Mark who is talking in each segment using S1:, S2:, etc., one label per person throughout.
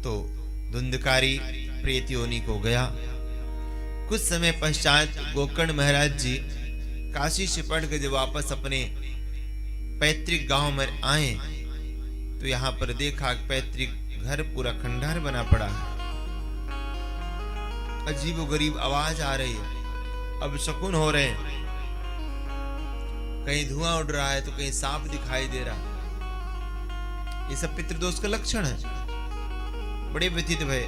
S1: तो धुंधकारी प्रेत योनि को गया। कुछ समय पश्चात गोकर्ण महाराज जी काशी से पढ़ के जब वापस अपने पैतृक गांव में आए तो यहाँ पर देखा पैतृक घर पूरा खंडहर बना पड़ा है। अजीब गरीब आवाज आ रही है, अब शकुन हो रहे हैं, कहीं धुआं उड़ रहा है तो कहीं सांप दिखाई दे रहा है। ये सब पितृदोष का लक्षण है। बड़े व्यथित भय,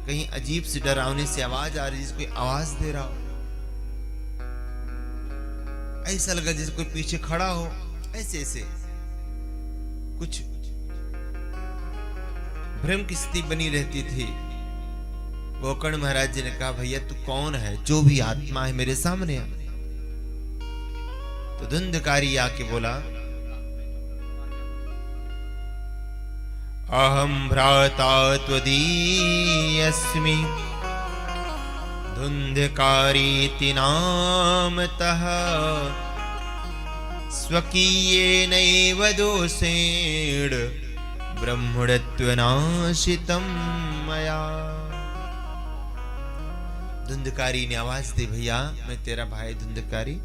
S1: कहीं अजीब सी डरावनी से आवाज आ रही है, जैसे कोई आवाज दे रहा हो। ऐसा लगा जैसे कोई पीछे खड़ा हो, ऐसे ऐसे कुछ भ्रम की स्थिति बनी रहती थी। गोकर्ण महाराज जी ने कहा, भैया तू कौन है? जो भी आत्मा है मेरे सामने आ। तो धुंधकारी आके बोला, अहम भ्राता त्वदीयस्मि धुंधकारीति नामतः स्वकीयेनैव दोषेण ब्रह्मणत्वनाशितं मया। धुंधकारी ने आवाज दी, भैया मैं तेरा भाई धुंधकारी,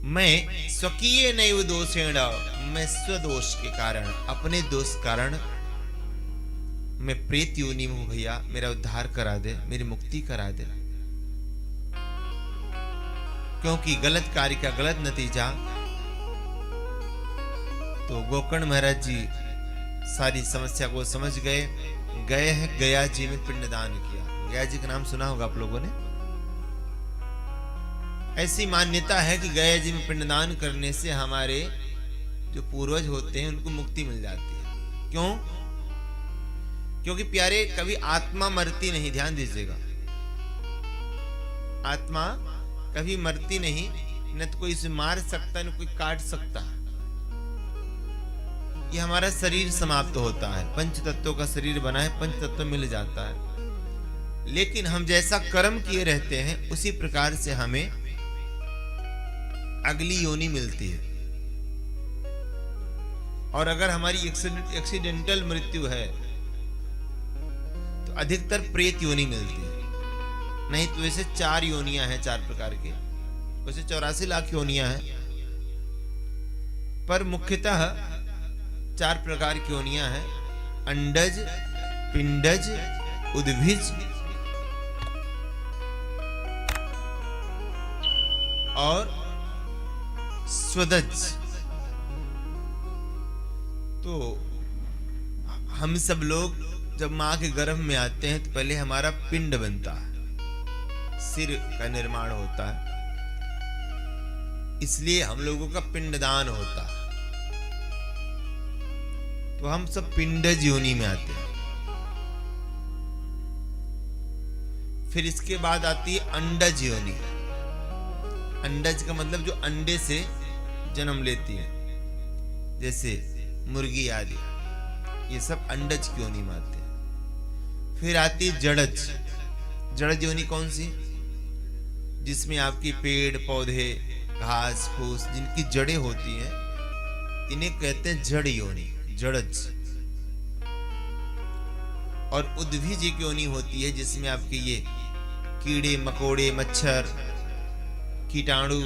S1: मैं स्वकीय नैव दोषेण, मैं स्वदोष के कारण, अपने दोष कारण मैं प्रेत योनि में हूं। भैया मेरा उद्धार करा दे, मेरी मुक्ति करा दे, क्योंकि गलत कार्य का गलत नतीजा। तो गोकर्ण महाराज जी सारी समस्या को समझ गए हैं, गया जी में पिंडदान किया। गया जी का नाम सुना होगा आप लोगों ने। ऐसी मान्यता है कि गया जी में पिंडदान करने से हमारे जो पूर्वज होते हैं उनको मुक्ति मिल जाती है। क्यों? क्योंकि प्यारे कभी आत्मा मरती नहीं, ध्यान दीजिएगा। आत्मा कभी मरती नहीं, न तो कोई इसे मार सकता न कोई काट सकता। ये हमारा शरीर समाप्त होता है, पंच तत्वों का शरीर बना है, पंच तत्व मिल जाता है। लेकिन हम जैसा कर्म किए रहते हैं उसी प्रकार से हमें अगली योनि मिलती है। और अगर हमारी एक्सीडेंटल मृत्यु है तो अधिकतर प्रेत योनि मिलती है। नहीं तो वैसे 4 योनियां हैं, 4 प्रकार के, वैसे 84 लाख योनियां हैं, पर मुख्यतः 4 प्रकार की योनियां हैं। अंडज, पिंडज, उद्भिज और स्वदज। तो हम सब लोग जब मां के गर्भ में आते हैं तो पहले हमारा पिंड बनता है, सिर का निर्माण होता है, इसलिए हम लोगों का पिंडदान होता है। तो हम सब पिंडज योनि में आते हैं। फिर इसके बाद आती है अंडज योनि। अंडज का मतलब जो अंडे से जन्म लेती है, जैसे मुर्गी आदि, ये सब अंडज की योनि में आते हैं। फिर आती है जड़ज। जड़ज योनि कौन सी? जिसमें आपकी पेड़ पौधे घास फूस जिनकी जड़ें होती हैं, इन्हें कहते हैं जड़ योनि, जड़ज। और उद्भिज की योनि होती है जिसमें आपके ये कीड़े मकोड़े मच्छर कीटाणु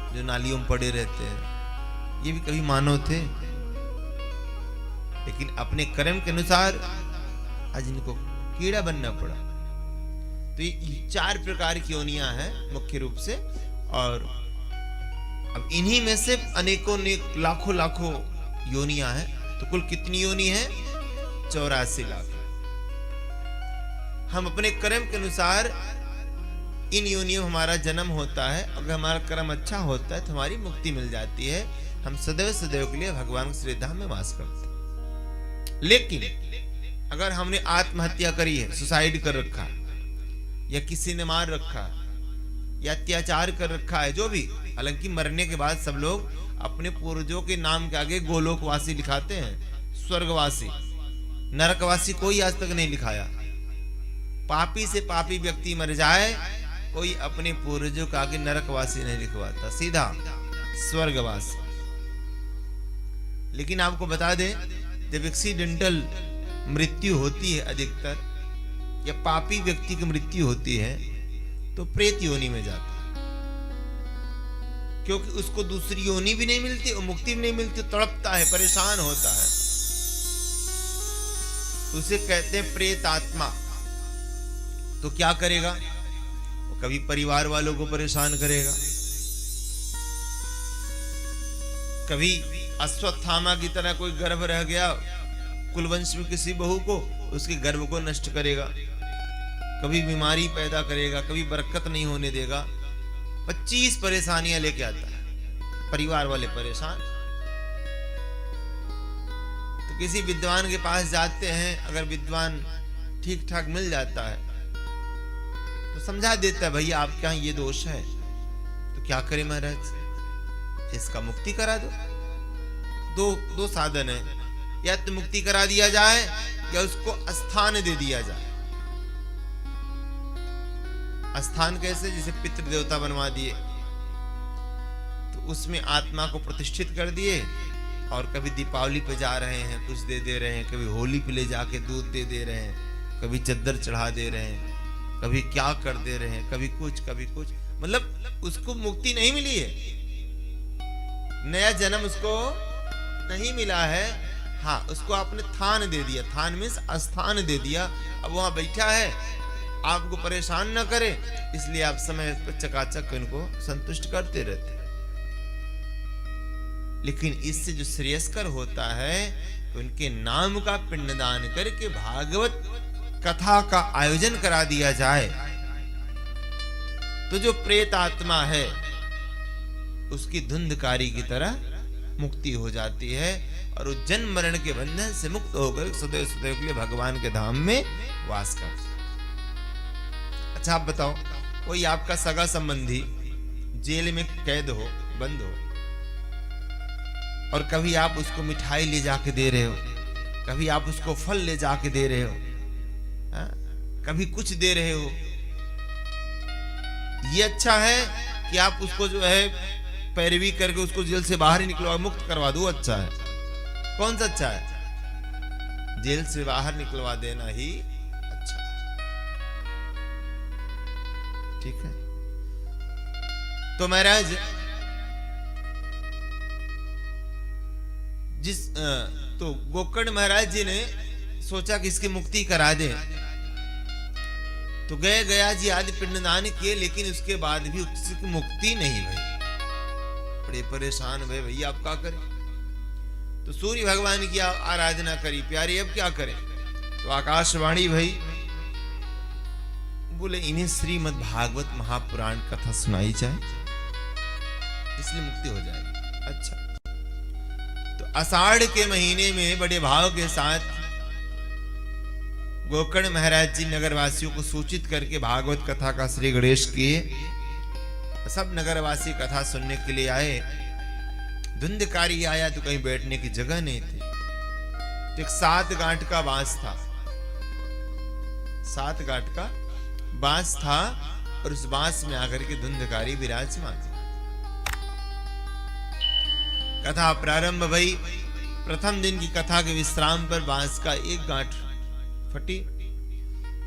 S1: जो नालियों में पड़े रहते हैं, ये भी कभी मानव थे, लेकिन अपने कर्म के अनुसार आज इनको कीड़ा बनना पड़ा। तो ये 4 प्रकार की योनियां हैं मुख्य रूप से। और अब इन्हीं में से अनेकों लाखों लाखों योनियां हैं। तो कुल कितनी योनि है? 84 लाख। हम अपने कर्म के अनुसार इन योनियों में हमारा जन्म होता है। अगर हमारा कर्म अच्छा होता है तो हमारी मुक्ति मिल जाती है। हम सदैव सदैव के लिए भगवान की श्रद्धा में वास करते हैं। लेकिन अगर हमने आत्महत्या करी है, सुसाइड कर रखा, या किसी ने मार रखा, या अत्याचार कर रखा है, जो भी, हालांकि मरने के बाद सब लोग अपने पूर्वजों के नाम के आगे गोलोकवासी लिखाते हैं, स्वर्गवासी, नरकवासी कोई आज तक नहीं लिखाया। पापी से पापी व्यक्ति मर जाए, कोई अपने पूर्वजों के आगे नरकवासी नहीं लिखवाता, सीधा स्वर्गवासी। लेकिन आपको बता दें, जब एक्सीडेंटल मृत्यु होती है अधिकतर, या पापी व्यक्ति की मृत्यु होती है, तो प्रेत योनि में जाता है, क्योंकि उसको दूसरी योनि भी नहीं मिलती और मुक्ति भी नहीं मिलती, तड़पता है, परेशान होता है। उसे कहते हैं प्रेत आत्मा। तो क्या करेगा? वो कभी परिवार वालों को परेशान करेगा, कभी अश्वत्थामा की तरह कोई गर्भ रह गया कुलवंश में किसी बहू को, उसके गर्भ को नष्ट करेगा, कभी बीमारी पैदा करेगा, कभी बरकत नहीं होने देगा। 25 परेशानियां लेके आता है, परिवार वाले परेशान। तो किसी विद्वान के पास जाते हैं, अगर विद्वान ठीक ठाक मिल जाता है तो समझा देता है, भैया आपके यहाँ ये दोष है। तो क्या करें महाराज? इसका मुक्ति करा दो। दो साधन है, या तो मुक्ति करा दिया जाए या उसको स्थान दे दिया जाए। स्थान कैसे? जैसे पितृ देवता बनवा दिए, तो उसमें आत्मा को प्रतिष्ठित कर दिए, और कभी दीपावली पे जा रहे हैं कुछ दे दे रहे हैं, कभी होली पे ले जाके दूध दे दे रहे हैं, कभी चद्दर चढ़ा दे रहे हैं, कभी क्या कर दे रहे हैं, कभी कुछ कभी कुछ। मतलब उसको मुक्ति नहीं मिली है, नया जन्म उसको नहीं मिला है। हाँ, उसको आपने थान दे दिया, थान मीन्स स्थान दे दिया। अब वहां बैठा है, आपको परेशान न करे, इसलिए आप समय पर चकाचक इनको संतुष्ट करते रहते हैं। लेकिन इससे जो श्रेयस्कर होता है कि उनके नाम का पिंडदान करके भागवत कथा का आयोजन करा दिया जाए, तो जो प्रेत आत्मा है उसकी धुंधकारी की तरह मुक्ति हो जाती है, और वो जन्म मरण के बंधन से मुक्त होकर सदैव सदैव के लिए भगवान के धाम में वास करता है। अच्छा आप बताओ, कोई आपका सगा संबंधी जेल में कैद हो, बंद हो, और कभी आप उसको मिठाई ले जाके दे रहे हो, कभी आप उसको फल ले जाके दे रहे हो, कभी कुछ दे रहे हो, ये अच्छा है कि आप उसको जो है पैरवी करके उसको जेल से बाहर ही निकलवा मुक्त करवा दो? अच्छा है। कौन सा अच्छा है? जेल से बाहर निकलवा देना ही अच्छा है। ठीक है। तो महाराज तो गोकर्ण महाराज जी ने सोचा कि इसकी मुक्ति करा दे, तो गया जी आदि पिंडदान किए, लेकिन उसके बाद भी उसकी मुक्ति नहीं हुई। बड़े परेशान हुए, भैया आप क्या करें? तो सूर्य भगवान की आराधना करी, प्यारे अब क्या करें? तो आकाशवाणी भई, बोले इन्हें श्रीमद् भागवत महापुराण कथा सुनाई जाए, इसलिए मुक्ति हो जाएगी। अच्छा, तो आषाढ़ के महीने में बड़े भाव के साथ गोकर्ण महाराज जी नगरवासियों को सूचित करके भागवत कथा का श्री गणेश किए। सब नगरवासी कथा सुनने के लिए आए। धुंधकारी आया तो कहीं बैठने की जगह नहीं थी, तो एक 7 गांठ का बांस था, 7 गांठ का बांस था, और उस बांस में आकर के धुंधकारी विराजमान। कथा प्रारंभ भई। प्रथम दिन की कथा के विश्राम पर बांस का एक गांठ फटी।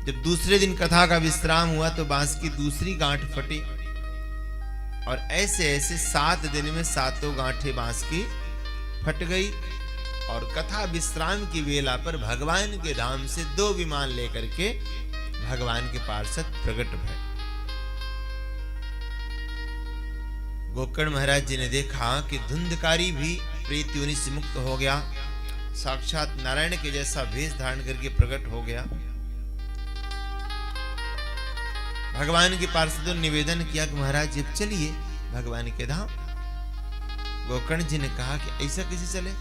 S1: जब दूसरे दिन कथा का विश्राम हुआ तो बांस की दूसरी गांठ फटी, और ऐसे ऐसे 7 दिन में 7 गांठें बांस की फट गई। और कथा विश्राम की वेला पर भगवान के धाम से 2 विमान लेकर के भगवान के पार्षद प्रकट भय। गोकर्ण महाराज जी ने देखा कि धुंधकारी भी प्रेत योनि से मुक्त हो गया, साक्षात नारायण के जैसा भेष धारण करके प्रकट हो गया। भगवान के पार्षदों ने निवेदन किया कि महाराज जी चलिए भगवान के धाम। गोकर्ण जी ने कहा कि ऐसा कैसे चले?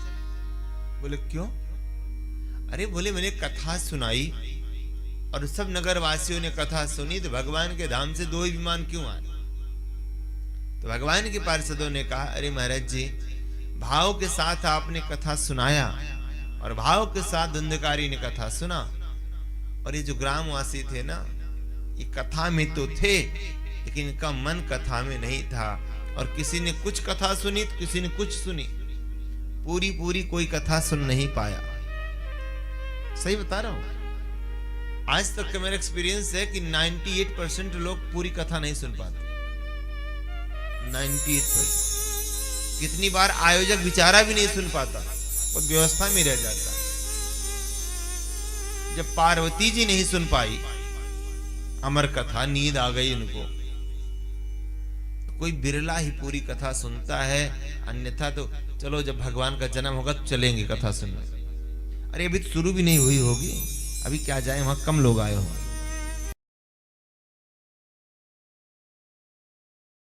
S1: बोले क्यों? अरे बोले मैंने कथा सुनाई और सब नगर वासियों ने कथा सुनी, तो भगवान के धाम से 2 विमान क्यों आए? तो भगवान के पार्षदों ने कहा अरे महाराज जी, भाव के साथ आपने कथा सुनाया और भाव के साथ धुंधकारी ने कथा सुना, और ये जो ग्रामवासी थे ना, ये कथा में तो थे लेकिन इनका मन कथा में नहीं था, और किसी ने कुछ कथा सुनी तो किसी ने कुछ सुनी, पूरी पूरी कोई कथा सुन नहीं पाया। सही बता रहा हूं। आज तक का मेरा एक्सपीरियंस है कि 98% लोग पूरी कथा नहीं सुन पाते। 98%। कितनी बार आयोजक बेचारा भी नहीं सुन पाता, वो व्यवस्था में रह जाता। जब पार्वती जी नहीं सुन पाई अमर कथा, नींद आ गई उनको, तो कोई बिरला ही पूरी कथा सुनता है, अन्यथा तो चलो जब भगवान का जन्म होगा तो चलेंगे कथा सुनने। अरे अभी तो शुरू भी नहीं हुई होगी, अभी क्या जाए, वहां कम लोग आए होंगे।